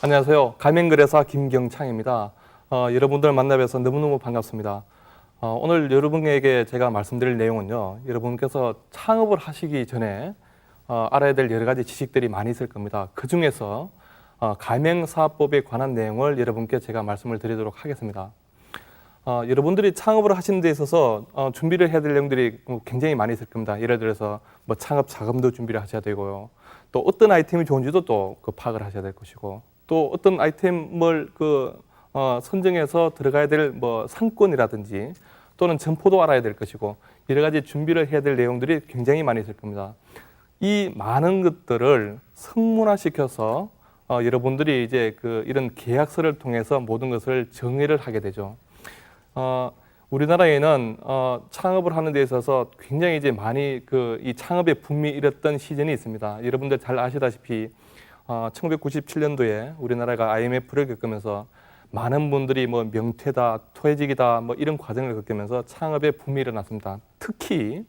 안녕하세요. 가맹거래사 김경창입니다. 여러분들 만나뵈서 너무너무 반갑습니다. 오늘 여러분에게 제가 말씀드릴 내용은요. 여러분께서 창업을 하시기 전에 알아야 될 여러 가지 지식들이 많이 있을 겁니다. 그 중에서 가맹사업법에 관한 내용을 여러분께 제가 말씀을 드리도록 하겠습니다. 여러분들이 창업을 하시는 데 있어서 준비를 해야 될 내용들이 굉장히 많이 있을 겁니다. 예를 들어서 뭐 창업 자금도 준비를 하셔야 되고요. 또 어떤 아이템이 좋은지도 또 파악을 하셔야 될 것이고, 또 어떤 아이템을 선정해서 들어가야 될 뭐 상권이라든지 또는 점포도 알아야 될 것이고, 여러 가지 준비를 해야 될 내용들이 굉장히 많이 있을 겁니다. 이 많은 것들을 성문화시켜서 여러분들이 이제 이런 계약서를 통해서 모든 것을 정리를 하게 되죠. 우리나라에는 창업을 하는 데 있어서 굉장히 이제 많이 이 창업의 붐이 일었던 시즌이 있습니다. 여러분들 잘 아시다시피 1997년도에 우리나라가 IMF를 겪으면서 많은 분들이 뭐 명퇴다, 퇴직이다, 뭐 이런 과정을 겪으면서 창업의 붐이 일어났습니다. 특히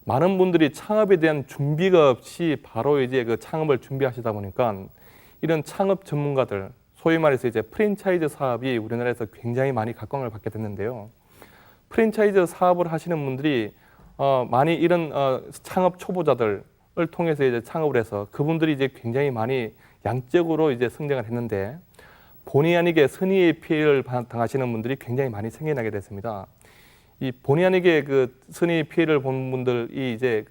많은 분들이 창업에 대한 준비가 없이 바로 이제 창업을 준비하시다 보니까 이런 창업 전문가들, 소위 말해서 이제 프랜차이즈 사업이 우리나라에서 굉장히 많이 각광을 받게 됐는데요. 프랜차이즈 사업을 하시는 분들이 많이 이런 창업 초보자들을 통해서 이제 창업을 해서 그분들이 이제 굉장히 많이 양적으로 이제 성장을 했는데, 본의 아니게 선의의 피해를 당하시는 분들이 굉장히 많이 생겨나게 됐습니다. 이 본의 아니게 선의의 피해를 본 분들이 이제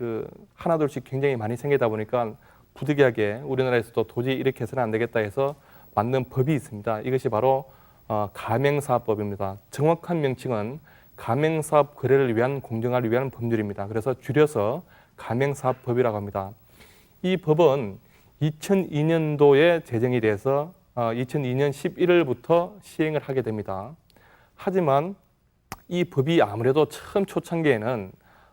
하나둘씩 굉장히 많이 생기다 보니까 부득이하게 우리나라에서도 도저히 이렇게 해서는 안 되겠다 해서 만든 법이 있습니다. 이것이 바로 가맹사업법입니다. 정확한 명칭은 가맹사업 거래를 위한 공정화를 위한 법률입니다. 그래서 줄여서 가맹사업법이라고 합니다. 이 법은 2002년도에 제정이 돼서 2002년 11월부터 시행을 하게 됩니다. 하지만 이 법이 아무래도 처음 초창기에는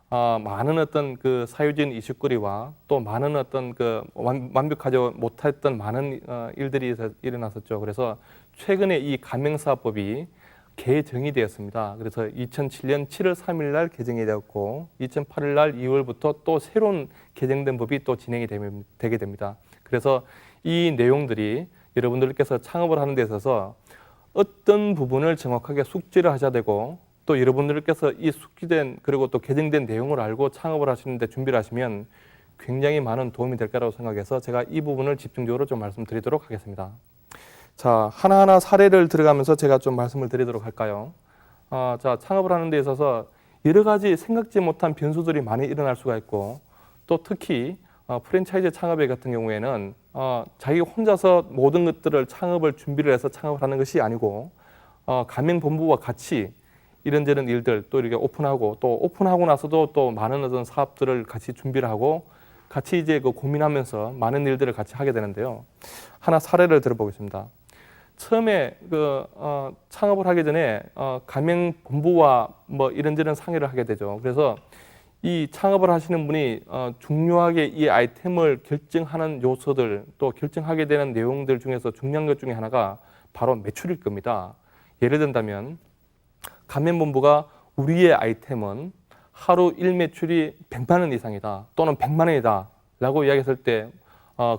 많은 어떤 사회적인 이슈거리와 또 많은 어떤 완벽하지 못했던 많은 일들이 일어났었죠. 그래서 최근에 이 가맹사업법이 개정이 되었습니다. 그래서 2007년 7월 3일 날 개정이 되었고 2008년 날 2월부터 또 새로운 개정된 법이 또 진행이 되게 됩니다. 그래서 이 내용들이 여러분들께서 창업을 하는 데 있어서 어떤 부분을 정확하게 숙지를 하셔야 되고, 또 여러분들께서 이 숙지된 그리고 또 개정된 내용을 알고 창업을 하시는데 준비를 하시면 굉장히 많은 도움이 될 거라고 생각해서 제가 이 부분을 집중적으로 좀 말씀드리도록 하겠습니다. 자, 하나하나 사례를 들어가면서 제가 좀 말씀을 드리도록 할까요? 자, 창업을 하는 데 있어서 여러 가지 생각지 못한 변수들이 많이 일어날 수가 있고, 또 특히 프랜차이즈 창업에 같은 경우에는 자기 혼자서 모든 것들을 창업을 준비를 해서 창업을 하는 것이 아니고 가맹본부와 같이 이런저런 일들 또 이렇게 오픈하고, 또 오픈하고 나서도 또 많은 어떤 사업들을 같이 준비를 하고 같이 이제 고민하면서 많은 일들을 같이 하게 되는데요. 하나 사례를 들어보겠습니다. 처음에 창업을 하기 전에 가맹본부와 뭐 이런저런 상의를 하게 되죠. 그래서 이 창업을 하시는 분이 중요하게 이 아이템을 결정하는 요소들, 또 결정하게 되는 내용들 중에서 중요한 것 중에 하나가 바로 매출일 겁니다. 예를 든다면 가맹본부가 우리의 아이템은 하루 일매출이 100만 원 이상이다 또는 100만 원이다 라고 이야기했을 때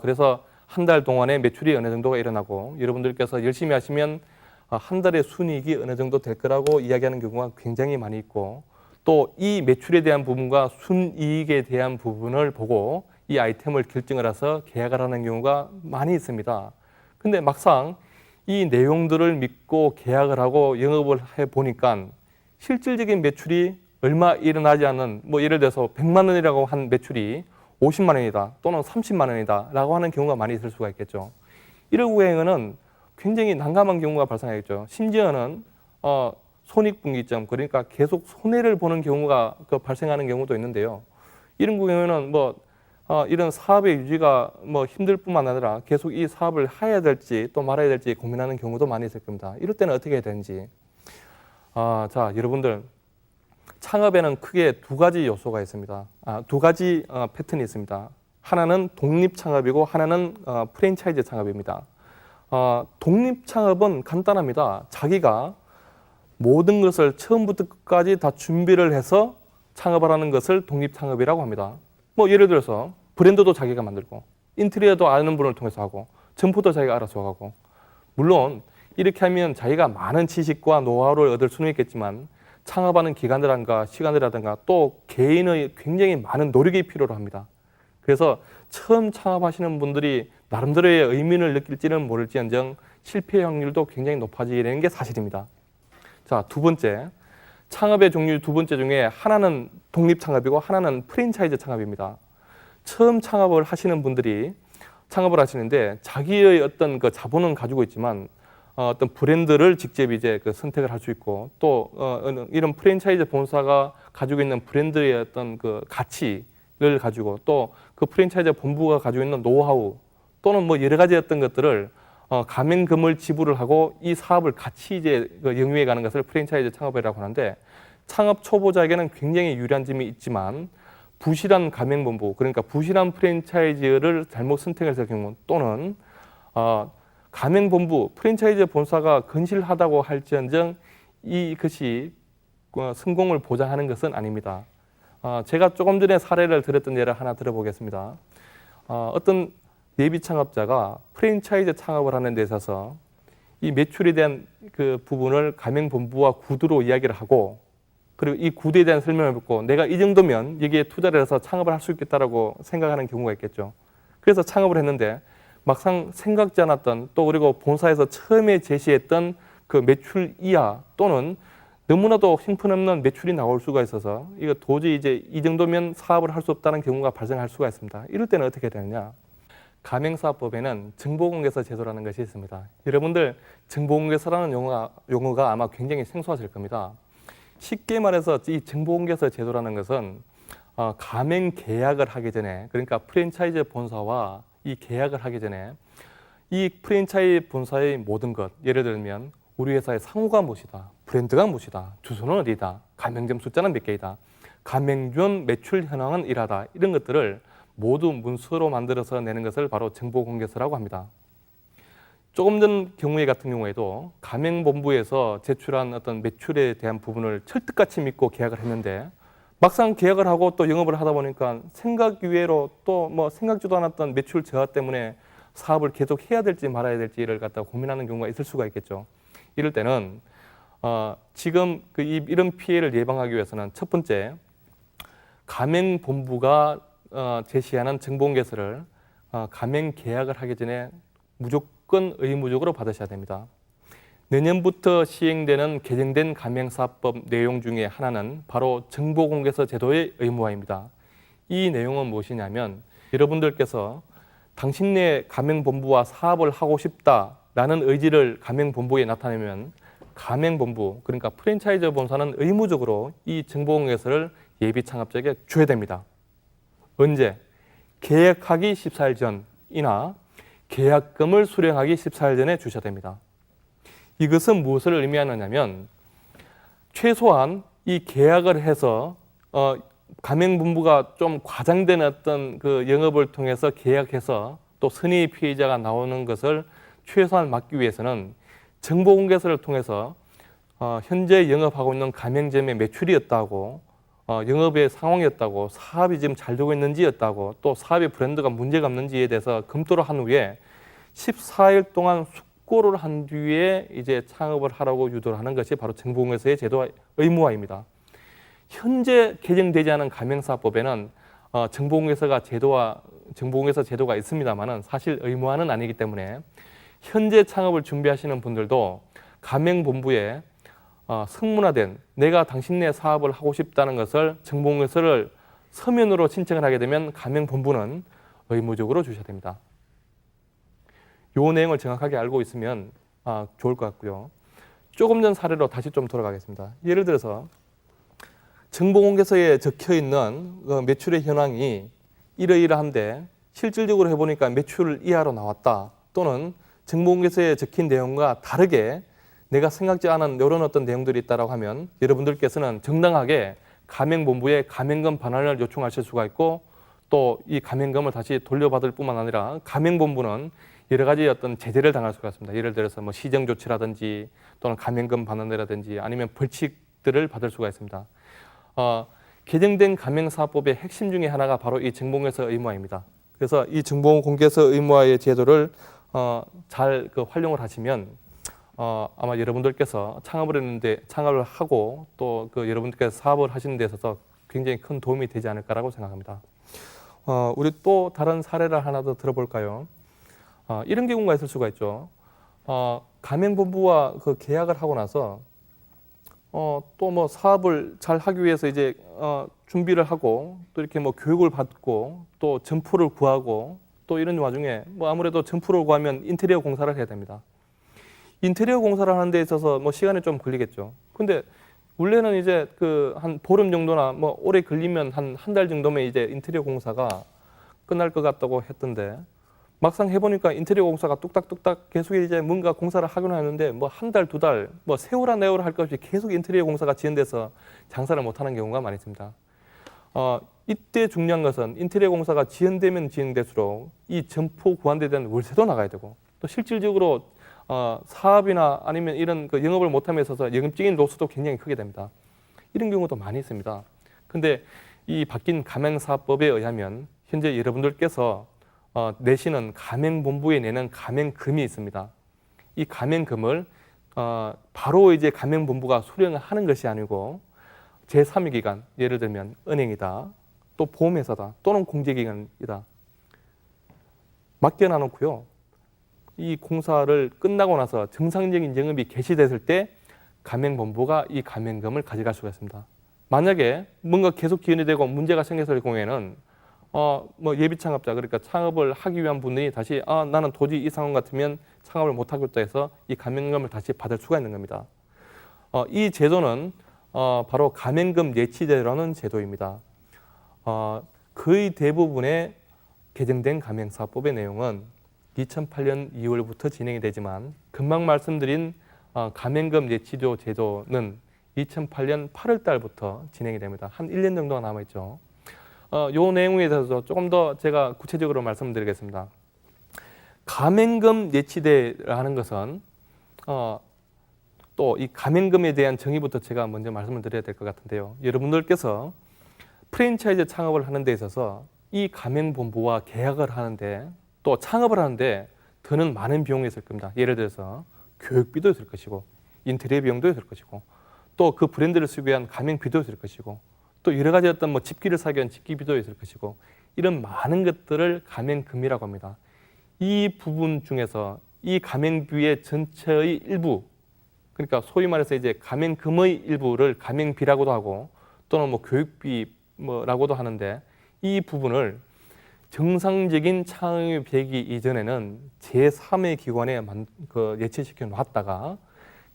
그래서 한 달 동안에 매출이 어느 정도가 일어나고 여러분들께서 열심히 하시면 한 달의 순이익이 어느 정도 될 거라고 이야기하는 경우가 굉장히 많이 있고, 또 이 매출에 대한 부분과 순이익에 대한 부분을 보고 이 아이템을 결정을 해서 계약을 하는 경우가 많이 있습니다. 근데 막상 이 내용들을 믿고 계약을 하고 영업을 해 보니까 실질적인 매출이 얼마 일어나지 않는, 뭐 예를 들어서 100만 원이라고 한 매출이 50만 원이다 또는 30만 원이다 라고 하는 경우가 많이 있을 수가 있겠죠. 이럴 경우에는 굉장히 난감한 경우가 발생하겠죠. 심지어는 손익분기점, 그러니까 계속 손해를 보는 경우가 발생하는 경우도 있는데요. 이런 경우에는 이런 사업의 유지가 힘들 뿐만 아니라 계속 이 사업을 해야 될지 또 말아야 될지 고민하는 경우도 많이 있을 겁니다. 이럴 때는 어떻게 해야 되는지. 자, 여러분들 창업에는 크게 두 가지 요소가 있습니다. 두 가지 패턴이 있습니다. 하나는 독립 창업이고 하나는 프랜차이즈 창업입니다. 독립 창업은 간단합니다. 자기가 모든 것을 처음부터 끝까지 다 준비를 해서 창업을 하는 것을 독립 창업이라고 합니다. 뭐 예를 들어서 브랜드도 자기가 만들고 인테리어도 아는 분을 통해서 하고 점포도 자기가 알아서 하고 물론 이렇게 하면 자기가 많은 지식과 노하우를 얻을 수는 있겠지만 창업하는 기간이라든가 시간이라든가 또 개인의 굉장히 많은 노력이 필요로 합니다. 그래서 처음 창업하시는 분들이 나름대로의 의미를 느낄지는 모를지언정 실패 확률도 굉장히 높아지게 되는 게 사실입니다. 자, 두 번째, 창업의 종류 두 번째 중에 하나는 독립 창업이고 하나는 프랜차이즈 창업입니다. 처음 창업을 하시는 분들이 창업을 하시는데 자기의 어떤 그 자본은 가지고 있지만 어떤 브랜드를 직접 이제 그 선택을 할 수 있고 또 이런 프랜차이즈 본사가 가지고 있는 브랜드의 어떤 그 가치를 가지고 또 그 프랜차이즈 본부가 가지고 있는 노하우 또는 뭐 여러 가지 어떤 것들을 가맹금을 지불을 하고 이 사업을 같이 이제 영위해 가는 것을 프랜차이즈 창업이라고 하는데 창업 초보자에게는 굉장히 유리한 점이 있지만 부실한 가맹본부 그러니까 부실한 프랜차이즈를 잘못 선택했을 경우 또는 가맹본부 프랜차이즈 본사가 건실하다고 할지언정 이것이 성공을 보장하는 것은 아닙니다. 제가 조금 전에 사례를 들었던 예를 하나 들어보겠습니다. 어떤 예비 창업자가 프랜차이즈 창업을 하는 데 있어서 이 매출에 대한 그 부분을 가맹본부와 구두로 이야기를 하고 그리고 이 구두에 대한 설명을 듣고 내가 이 정도면 여기에 투자를 해서 창업을 할 수 있겠다라고 생각하는 경우가 있겠죠. 그래서 창업을 했는데 막상 생각지 않았던 또 그리고 본사에서 처음에 제시했던 그 매출 이하 또는 너무나도 형편없는 매출이 나올 수가 있어서 이거 도저히 이제 이 정도면 사업을 할 수 없다는 경우가 발생할 수가 있습니다. 이럴 때는 어떻게 되느냐? 가맹사업법에는 정보공개서 제도라는 것이 있습니다. 여러분들 정보공개서라는 용어가 아마 굉장히 생소하실 겁니다. 쉽게 말해서 이 정보공개서 제도라는 것은 가맹 계약을 하기 전에 그러니까 프랜차이즈 본사와 이 계약을 하기 전에 이 프랜차이즈 본사의 모든 것 예를 들면 우리 회사의 상호가 무엇이다, 브랜드가 무엇이다, 주소는 어디다, 가맹점 숫자는 몇 개이다, 가맹점 매출 현황은 이러하다 이런 것들을 모두 문서로 만들어서 내는 것을 바로 정보공개서라고 합니다. 조금 전 경우에 같은 경우에도 가맹본부에서 제출한 어떤 매출에 대한 부분을 철떡같이 믿고 계약을 했는데 막상 계약을 하고 또 영업을 하다 보니까 생각 이외로 또 뭐 생각지도 않았던 매출 저하 때문에 사업을 계속 해야 될지 말아야 될지를 갖다 고민하는 경우가 있을 수가 있겠죠. 이럴 때는 지금 이런 피해를 예방하기 위해서는 첫 번째 가맹본부가 제시하는 정보공개서를 가맹 계약을 하기 전에 무조건 의무적으로 받으셔야 됩니다. 내년부터 시행되는 개정된 가맹사업법 내용 중에 하나는 바로 정보공개서 제도의 의무화입니다. 이 내용은 무엇이냐면 여러분들께서 당신네 가맹본부와 사업을 하고 싶다라는 의지를 가맹본부에 나타내면 가맹본부 그러니까 프랜차이즈 본사는 의무적으로 이 정보공개서를 예비 창업자에게 줘야 됩니다. 언제? 계약하기 14일 전이나 계약금을 수령하기 14일 전에 주셔야 됩니다. 이것은 무엇을 의미하느냐면 최소한 이 계약을 해서 가맹본부가 좀 과장된 어떤 그 영업을 통해서 계약해서 또 선의 피해자가 나오는 것을 최소한 막기 위해서는 정보공개서를 통해서 현재 영업하고 있는 가맹점의 매출이었다고 영업의 상황이었다고 사업이 지금 잘 되고 있는지였다고 또 사업의 브랜드가 문제가 없는지에 대해서 검토를 한 후에 14일 동안 숙고를 한 뒤에 이제 창업을 하라고 유도를 하는 것이 바로 정보공개서의 제도 의무화입니다. 현재 개정되지 않은 가맹사업법에는 정보공개서 제도가 있습니다만은 사실 의무화는 아니기 때문에 현재 창업을 준비하시는 분들도 가맹본부에 성문화된 내가 당신네 사업을 하고 싶다는 것을 정보공개서를 서면으로 신청을 하게 되면 가맹본부는 의무적으로 주셔야 됩니다. 이 내용을 정확하게 알고 있으면 좋을 것 같고요. 조금 전 사례로 다시 좀 돌아가겠습니다. 예를 들어서 정보공개서에 적혀있는 매출의 현황이 이러이러한데 실질적으로 해보니까 매출 이하로 나왔다 또는 정보공개서에 적힌 내용과 다르게 내가 생각지 않은 이런 어떤 내용들이 있다고 하면 여러분들께서는 정당하게 가맹본부에 가맹금 반환을 요청하실 수가 있고 또 이 가맹금을 다시 돌려받을 뿐만 아니라 가맹본부는 여러 가지 어떤 제재를 당할 수가 있습니다. 예를 들어서 뭐 시정조치라든지 또는 가맹금 반환이라든지 아니면 벌칙들을 받을 수가 있습니다. 개정된 가맹사업법의 핵심 중에 하나가 바로 이 정보공개서 의무화입니다. 그래서 이 정보공개서 의무화의 제도를 잘 그 활용을 하시면 아마 여러분들께서 창업을 하고 또 그 여러분들께서 사업을 하시는 데 있어서 굉장히 큰 도움이 되지 않을까라고 생각합니다. 우리 또 다른 사례를 하나 더 들어볼까요? 이런 경우가 있을 수가 있죠. 가맹본부와 그 계약을 하고 나서 또 뭐 사업을 잘 하기 위해서 이제 준비를 하고 또 이렇게 뭐 교육을 받고 또 점포를 구하고 또 이런 와중에 뭐 아무래도 점포를 구하면 인테리어 공사를 해야 됩니다. 인테리어 공사를 하는 데 있어서 뭐 시간이 좀 걸리겠죠. 근데 원래는 이제 그 한 보름 정도나 뭐 오래 걸리면 한 달 정도면 이제 인테리어 공사가 끝날 것 같다고 했던데 막상 해보니까 인테리어 공사가 뚝딱뚝딱 계속 이제 뭔가 공사를 하긴 하는데 뭐 한 달, 두 달, 뭐 세월아 네월아 할 것 없이 계속 인테리어 공사가 지연돼서 장사를 못하는 경우가 많이 있습니다. 이때 중요한 것은 인테리어 공사가 지연되면 지연될수록 이 점포 구한데 대한 월세도 나가야 되고 또 실질적으로 사업이나 아니면 이런 그 영업을 못함에 있어서 영업적인 로스도 굉장히 크게 됩니다. 이런 경우도 많이 있습니다. 근데 이 바뀐 가맹사업법에 의하면 현재 여러분들께서 내시는 가맹본부에 내는 가맹금이 있습니다. 이 가맹금을 바로 이제 가맹본부가 수령을 하는 것이 아니고 제3의 기관, 예를 들면 은행이다, 또 보험회사다, 또는 공제기관이다. 맡겨놔 놓고요. 이 공사를 끝나고 나서 정상적인 영업이 개시됐을 때 가맹본부가 이 가맹금을 가져갈 수가 있습니다. 만약에 뭔가 계속 기현이 되고 문제가 생겼을 경우에는 뭐 예비 창업자, 그러니까 창업을 하기 위한 분들이 다시 나는 도저히 이 상황 같으면 창업을 못 하겠다 해서 이 가맹금을 다시 받을 수가 있는 겁니다. 이 제도는 바로 가맹금 예치제라는 제도입니다. 거의 대부분의 개정된 가맹사업법의 내용은 2008년 2월부터 진행이 되지만 금방 말씀드린 가맹금 예치조 제도는 2008년 8월 달부터 진행이 됩니다. 한 1년 정도가 남아있죠. 요 내용에 대해서 조금 더 제가 구체적으로 말씀드리겠습니다. 가맹금 예치대라는 것은 또 이 가맹금에 대한 정의부터 제가 먼저 말씀을 드려야 될 것 같은데요. 여러분들께서 프랜차이즈 창업을 하는 데 있어서 이 가맹본부와 계약을 하는데 또 창업을 하는데 드는 많은 비용이 있을 겁니다. 예를 들어서 교육비도 있을 것이고 인테리어 비용도 있을 것이고 또 그 브랜드를 쓰기 위한 가맹비도 있을 것이고 또 여러 가지 어떤 뭐 집기를 사기 위한 집기비도 있을 것이고 이런 많은 것들을 가맹금이라고 합니다. 이 부분 중에서 이 가맹비의 전체의 일부, 그러니까 소위 말해서 이제 가맹금의 일부를 가맹비라고도 하고 또는 뭐 교육비 뭐라고도 하는데 이 부분을 정상적인 창업이 되기 이전에는 제3의 기관에 예치시켜 놨다가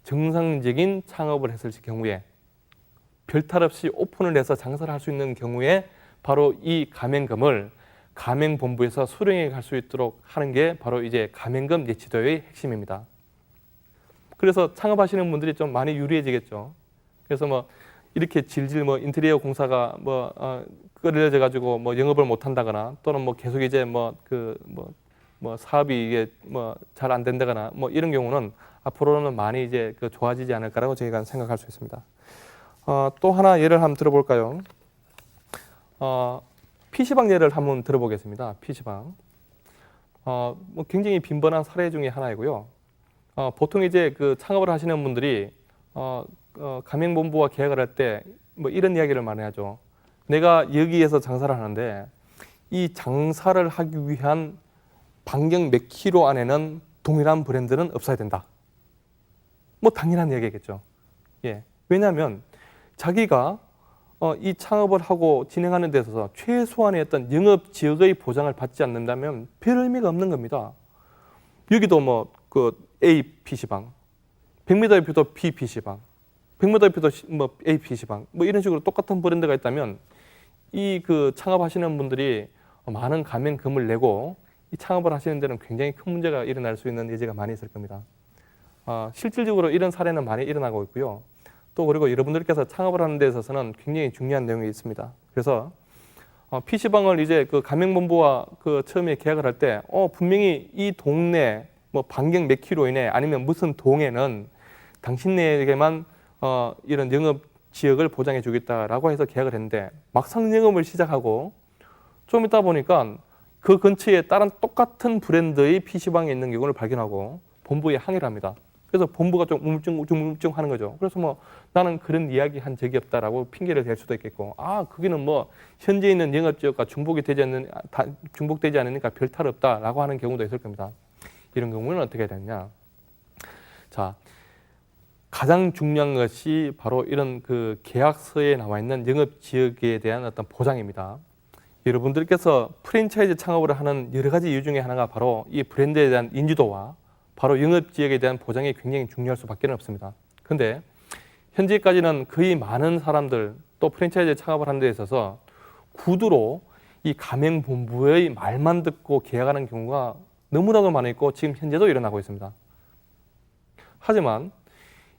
정상적인 창업을 했을 경우에 별탈 없이 오픈을 해서 장사를 할 수 있는 경우에 바로 이 가맹금을 가맹본부에서 수령해 갈 수 있도록 하는 게 바로 이제 가맹금 예치도의 핵심입니다. 그래서 창업하시는 분들이 좀 많이 유리해지겠죠. 그래서 뭐 이렇게 질질 뭐 인테리어 공사가 끌어져 가지고 뭐 영업을 못 한다거나 또는 뭐 계속 이제 사업이 이게 잘 안 된다거나 뭐 이런 경우는 앞으로는 많이 이제 좋아지지 않을까라고 저희가 생각할 수 있습니다. 또 하나 예를 한번 들어볼까요? PC방 예를 한번 들어보겠습니다. PC방. 뭐 굉장히 빈번한 사례 중에 하나이고요. 보통 이제 그 창업을 하시는 분들이 가맹본부와 계약을 할 때 뭐 이런 이야기를 많이 하죠. 내가 여기에서 장사를 하는데 이 장사를 하기 위한 반경 몇 킬로 안에는 동일한 브랜드는 없어야 된다. 뭐 당연한 얘기겠죠. 예. 왜냐하면 자기가 이 창업을 하고 진행하는 데 있어서 최소한의 어떤 영업 지역의 보장을 받지 않는다면 별 의미가 없는 겁니다. 여기도 뭐 그 A PC방, 100m 옆에도 B PC방, 100m 옆에도 뭐 A PC방, 뭐 이런 식으로 똑같은 브랜드가 있다면 이 그 창업하시는 분들이 많은 가맹금을 내고 이 창업을 하시는 데는 굉장히 큰 문제가 일어날 수 있는 예제가 많이 있을 겁니다. 실질적으로 이런 사례는 많이 일어나고 있고요. 또 그리고 여러분들께서 창업을 하는 데 있어서는 굉장히 중요한 내용이 있습니다. 그래서 PC방을 이제 그 가맹본부와 그 처음에 계약을 할 때 분명히 이 동네 뭐 반경 몇 킬로 이내 아니면 무슨 동에는 당신네에게만 이런 영업 지역을 보장해 주겠다라고 해서 계약을 했는데 막상 영업을 시작하고 좀 있다 보니까 그 근처에 다른 똑같은 브랜드의 PC방에 있는 경우를 발견하고 본부에 항의를 합니다. 그래서 본부가 좀 우물쭈물 하는 거죠. 그래서 뭐 나는 그런 이야기 한 적이 없다라고 핑계를 댈 수도 있겠고, 거기는 뭐 현재 있는 영업지역과 중복되지 않으니까 별 탈 없다라고 하는 경우도 있을 겁니다. 이런 경우는 어떻게 해야 되느냐? 자, 가장 중요한 것이 바로 이런 그 계약서에 나와 있는 영업지역에 대한 어떤 보장입니다. 여러분들께서 프랜차이즈 창업을 하는 여러 가지 이유 중에 하나가 바로 이 브랜드에 대한 인지도와 바로 영업지역에 대한 보장이 굉장히 중요할 수밖에 없습니다. 그런데 현재까지는 거의 많은 사람들 또 프랜차이즈 창업을 하는 데 있어서 구두로 이 가맹본부의 말만 듣고 계약하는 경우가 너무나도 많이 있고 지금 현재도 일어나고 있습니다. 하지만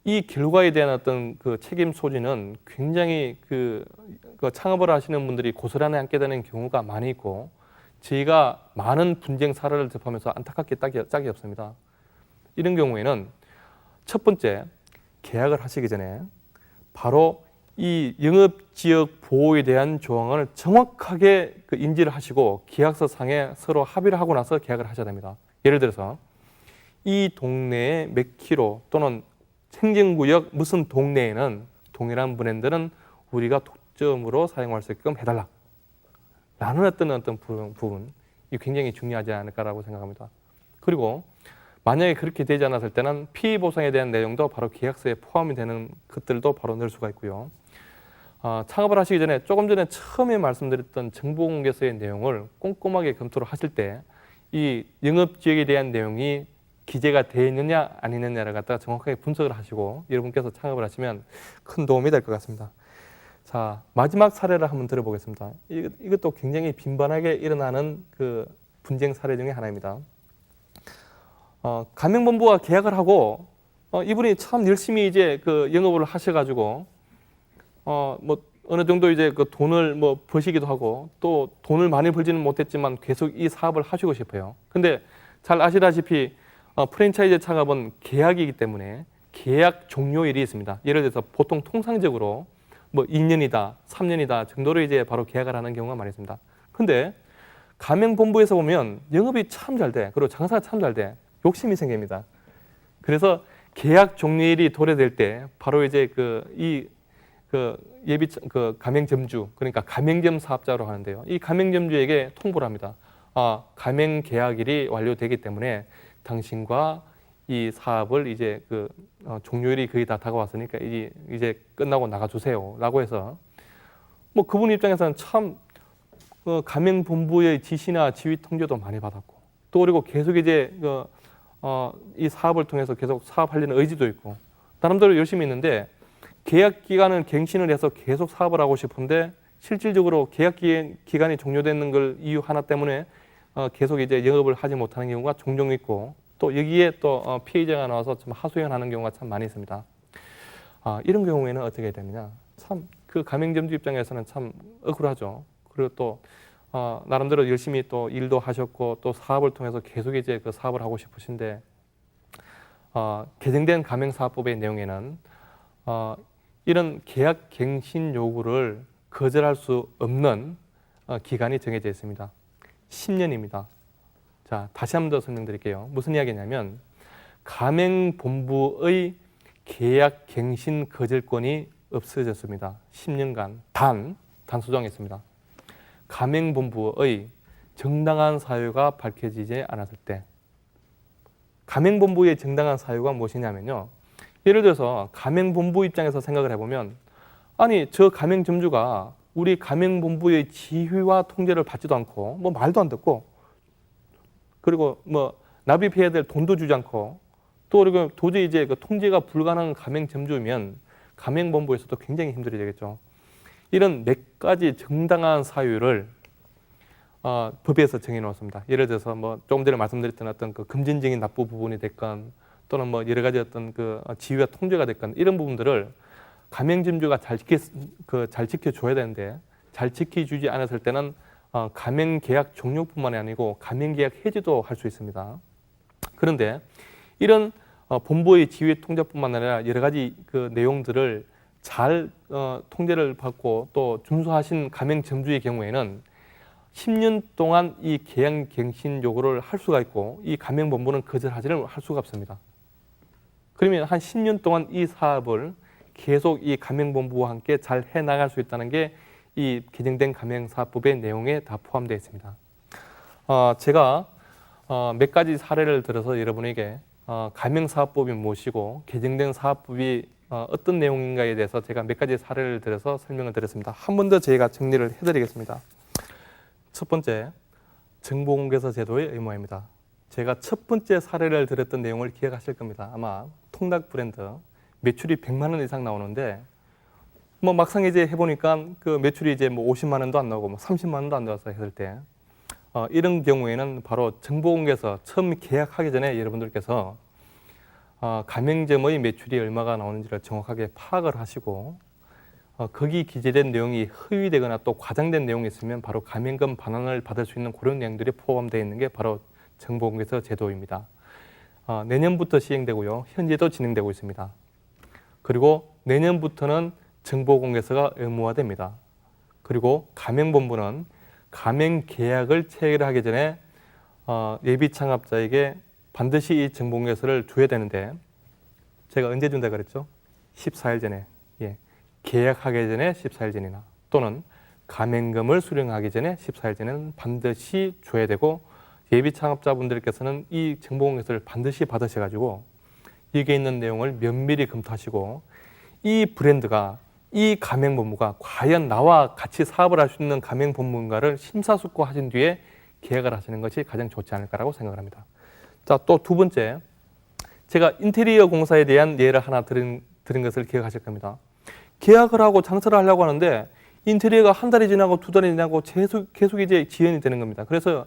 이 결과에 대한 어떤 그 책임 소지는 굉장히 그 창업을 하시는 분들이 고스란히 안게 되는 경우가 많이 있고 저희가 많은 분쟁 사례를 접하면서 안타깝게 짝이 없습니다. 이런 경우에는 첫 번째, 계약을 하시기 전에 바로 이 영업지역 보호에 대한 조항을 정확하게 인지를 하시고 계약서 상에 서로 합의를 하고 나서 계약을 하셔야 됩니다. 예를 들어서 이 동네에 몇 킬로 또는 행정구역 무슨 동네에는 동일한 브랜드는 우리가 독점으로 사용할 수 있게끔 해달라 라는 어떤 부분, 이 굉장히 중요하지 않을까라고 생각합니다. 그리고 만약에 그렇게 되지 않았을 때는 피해 보상에 대한 내용도 바로 계약서에 포함이 되는 것들도 바로 넣을 수가 있고요. 창업을 하시기 전에 조금 전에 처음에 말씀드렸던 정보공개서의 내용을 꼼꼼하게 검토를 하실 때 이 영업지역에 대한 내용이 기재가 되어 있느냐 아니느냐를 갖다가 정확하게 분석을 하시고 여러분께서 창업을 하시면 큰 도움이 될 것 같습니다. 자, 마지막 사례를 한번 들어보겠습니다. 이것도 굉장히 빈번하게 일어나는 그 분쟁 사례 중에 하나입니다. 가맹본부와 계약을 하고 이분이 참 열심히 이제 그 영업을 하셔가지고 뭐 어느 정도 이제 그 돈을 뭐 버시기도 하고 또 돈을 많이 벌지는 못했지만 계속 이 사업을 하시고 싶어요. 근데 잘 아시다시피 프랜차이즈 창업은 계약이기 때문에 계약 종료일이 있습니다. 예를 들어서 보통 통상적으로 뭐 2년이다, 3년이다 정도로 이제 바로 계약을 하는 경우가 많이 있습니다. 근데 가맹본부에서 보면 영업이 참 잘 돼. 그리고 장사가 참 잘 돼. 욕심이 생깁니다. 그래서 계약 종료일이 도래될 때 바로 이제 가맹점주, 그러니까 가맹점 사업자로 하는데요. 이 가맹점주에게 통보를 합니다. 가맹 계약일이 완료되기 때문에 당신과 이 사업을 이제 종료일이 거의 다 다가왔으니까 이제 끝나고 나가주세요라고 해서 뭐 그분 입장에서는 참 가맹본부의 지시나 지휘 통제도 많이 받았고 또 그리고 계속 이제 이 사업을 통해서 계속 사업하려는 의지도 있고 나름대로 열심히 있는데 계약 기간을 갱신을 해서 계속 사업을 하고 싶은데 실질적으로 계약 기간이 종료되는 걸 이유 하나 때문에 계속 이제 영업을 하지 못하는 경우가 종종 있고 또 여기에 또 피해자가 나와서 좀 하소연하는 경우가 참 많이 있습니다. 이런 경우에는 어떻게 해야 되느냐? 참 그 가맹점주 입장에서는 참 억울하죠. 그리고 또 나름대로 열심히 또 일도 하셨고 또 사업을 통해서 계속 이제 그 사업을 하고 싶으신데 개정된 가맹사업법의 내용에는 이런 계약 갱신 요구를 거절할 수 없는 기간이 정해져 있습니다. 10년입니다. 자, 다시 한 번 더 설명드릴게요. 무슨 이야기냐면 가맹본부의 계약 갱신 거절권이 없어졌습니다. 10년간 단수정이 있습니다. 가맹본부의 정당한 사유가 밝혀지지 않았을 때 가맹본부의 정당한 사유가 무엇이냐면요. 예를 들어서 가맹본부 입장에서 생각을 해보면 아니 저 가맹점주가 우리 가맹본부의 지휘와 통제를 받지도 않고 뭐 말도 안 듣고 그리고 뭐 납입해야 될 돈도 주지 않고 또 그리고 도저히 이제 그 통제가 불가능한 가맹점주면 가맹본부에서도 굉장히 힘들어지겠죠. 이런 몇 가지 정당한 사유를 법에서 정해 놓았습니다. 예를 들어서 뭐 조금 전에 말씀드렸던 어떤 그 금전적인 납부 부분이 됐건 또는 뭐 여러 가지 어떤 그 지위와 통제가 됐건 이런 부분들을 가맹점주가 잘 지켜줘야 되는데 잘 지켜주지 않았을 때는 가맹계약 종료뿐만이 아니고 가맹계약 해지도 할 수 있습니다. 그런데 이런 본부의 지휘 통제뿐만 아니라 여러 가지 그 내용들을 잘 통제를 받고 또 준수하신 가맹점주의 경우에는 10년 동안 이 계약갱신 요구를 할 수가 있고 이 가맹본부는 거절하지를 할 수가 없습니다. 그러면 한 10년 동안 이 사업을 계속 이 가맹본부와 함께 잘 해나갈 수 있다는 게 이 개정된 가맹사업법의 내용에 다 포함되어 있습니다. 제가 몇 가지 사례를 들어서 여러분에게 가맹사업법이 무엇이고 개정된 사업법이 어떤 내용인가에 대해서 제가 몇 가지 사례를 들어서 설명을 드렸습니다. 한 번 더 제가 정리를 해드리겠습니다. 첫 번째, 정보공개서 제도의 의무화입니다. 제가 첫 번째 사례를 들었던 내용을 기억하실 겁니다. 아마 통닭 브랜드 매출이 100만 원 이상 나오는데 뭐 막상 이제 해보니까 그 매출이 이제 뭐 50만 원도 안 나오고 뭐 30만 원도 안 나와서 했을 때 이런 경우에는 바로 정보공개서 처음 계약하기 전에 여러분들께서 가맹점의 매출이 얼마가 나오는지를 정확하게 파악을 하시고 거기 기재된 내용이 허위되거나 또 과장된 내용이 있으면 바로 가맹금 반환을 받을 수 있는 그런 내용들이 포함되어 있는 게 바로 정보공개서 제도입니다. 내년부터 시행되고요. 현재도 진행되고 있습니다. 그리고 내년부터는 정보공개서가 의무화됩니다. 그리고 가맹본부는 가맹계약을 체결하기 전에 예비 창업자에게 반드시 이 정보공개서를 줘야 되는데 제가 언제 준다 그랬죠? 14일 전에. 예. 계약하기 전에 14일 전이나 또는 가맹금을 수령하기 전에 14일 전에는 반드시 줘야 되고 예비 창업자분들께서는 이 정보공개서를 반드시 받으셔가지고 여기에 있는 내용을 면밀히 검토하시고 이 브랜드가 이 가맹본부가 과연 나와 같이 사업을 할 수 있는 가맹본부인가를 심사숙고하신 뒤에 계약을 하시는 것이 가장 좋지 않을까라고 생각을 합니다. 자, 또 두 번째, 제가 인테리어 공사에 대한 예를 하나 드린 것을 기억하실 겁니다. 계약을 하고 장사를 하려고 하는데 인테리어가 한 달이 지나고 두 달이 지나고 계속 이제 지연이 되는 겁니다. 그래서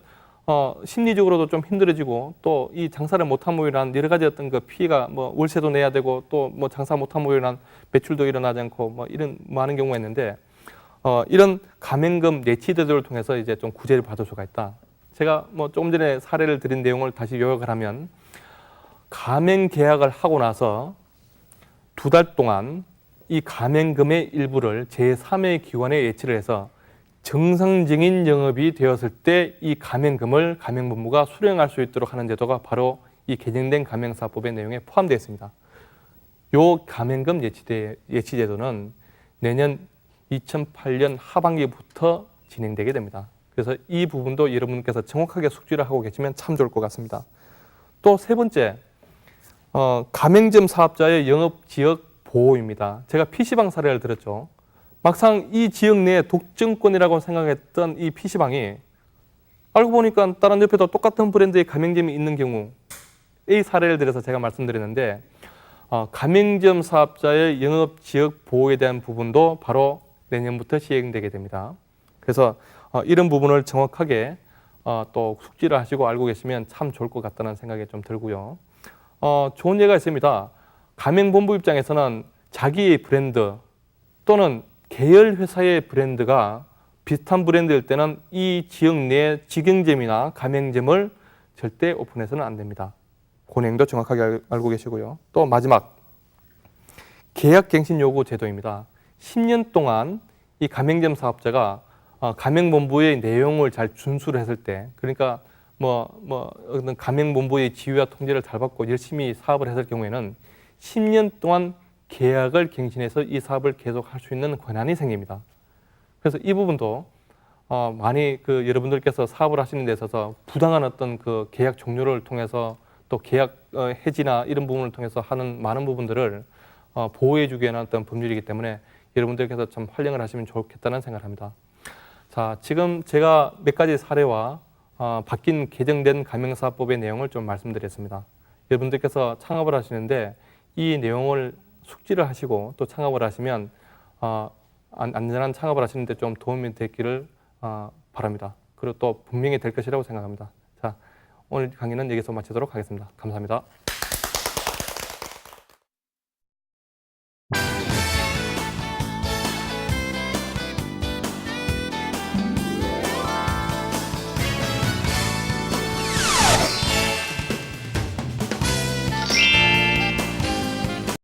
심리적으로도 좀 힘들어지고 또 이 장사를 못함으로 인한 여러 가지 어떤 그 피해가 뭐 월세도 내야 되고 또 뭐 장사 못함으로 인한 매출도 일어나지 않고 뭐 이런 많은 경우가 있는데 이런 가맹금 내치제도를 통해서 이제 좀 구제를 받을 수가 있다. 제가 뭐 조금 전에 사례를 드린 내용을 다시 요약을 하면 가맹 계약을 하고 나서 두 달 동안 이 가맹금의 일부를 제3의 기관에 예치를 해서 정상적인 영업이 되었을 때 이 가맹금을 가맹본부가 수령할 수 있도록 하는 제도가 바로 이 개정된 가맹사업법의 내용에 포함되어 있습니다. 이 가맹금 예치제도는 내년 2008년 하반기부터 진행되게 됩니다. 그래서 이 부분도 여러분께서 정확하게 숙지를 하고 계시면 참 좋을 것 같습니다. 또 세 번째, 가맹점 사업자의 영업지역 보호입니다. 제가 PC방 사례를 들었죠. 막상 이 지역 내에 독점권이라고 생각했던 이 PC방이 알고 보니까 다른 옆에도 똑같은 브랜드의 가맹점이 있는 경우 이 사례를 들어서 제가 말씀드렸는데 가맹점 사업자의 영업지역 보호에 대한 부분도 바로 내년부터 시행되게 됩니다. 그래서 이런 부분을 정확하게 또 숙지를 하시고 알고 계시면 참 좋을 것 같다는 생각이 좀 들고요. 좋은 예가 있습니다. 가맹본부 입장에서는 자기의 브랜드 또는 계열 회사의 브랜드가 비슷한 브랜드일 때는 이 지역 내 직영점이나 가맹점을 절대 오픈해서는 안 됩니다. 그 내용도 정확하게 알고 계시고요. 또 마지막, 계약갱신 요구 제도입니다. 10년 동안 이 가맹점 사업자가 가맹본부의 내용을 잘 준수를 했을 때, 그러니까 어떤 가맹본부의 지휘와 통제를 잘 받고 열심히 사업을 했을 경우에는 10년 동안 계약을 갱신해서 이 사업을 계속할 수 있는 권한이 생깁니다. 그래서 이 부분도 많이 여러분들께서 사업을 하시는 데 있어서 부당한 어떤 그 계약 종료를 통해서 또 계약 해지나 이런 부분을 통해서 하는 많은 부분들을 보호해주기 위한 어떤 법률이기 때문에 여러분들께서 참 활용을 하시면 좋겠다는 생각을 합니다. 자, 지금 제가 몇 가지 사례와 바뀐 개정된 가맹사업법의 내용을 좀 말씀드렸습니다. 여러분들께서 창업을 하시는데 이 내용을 숙지를 하시고 또 창업을 하시면 안전한 창업을 하시는데 좀 도움이 되기를 바랍니다. 그리고 또 분명히 될 것이라고 생각합니다. 자, 오늘 강의는 여기서 마치도록 하겠습니다. 감사합니다.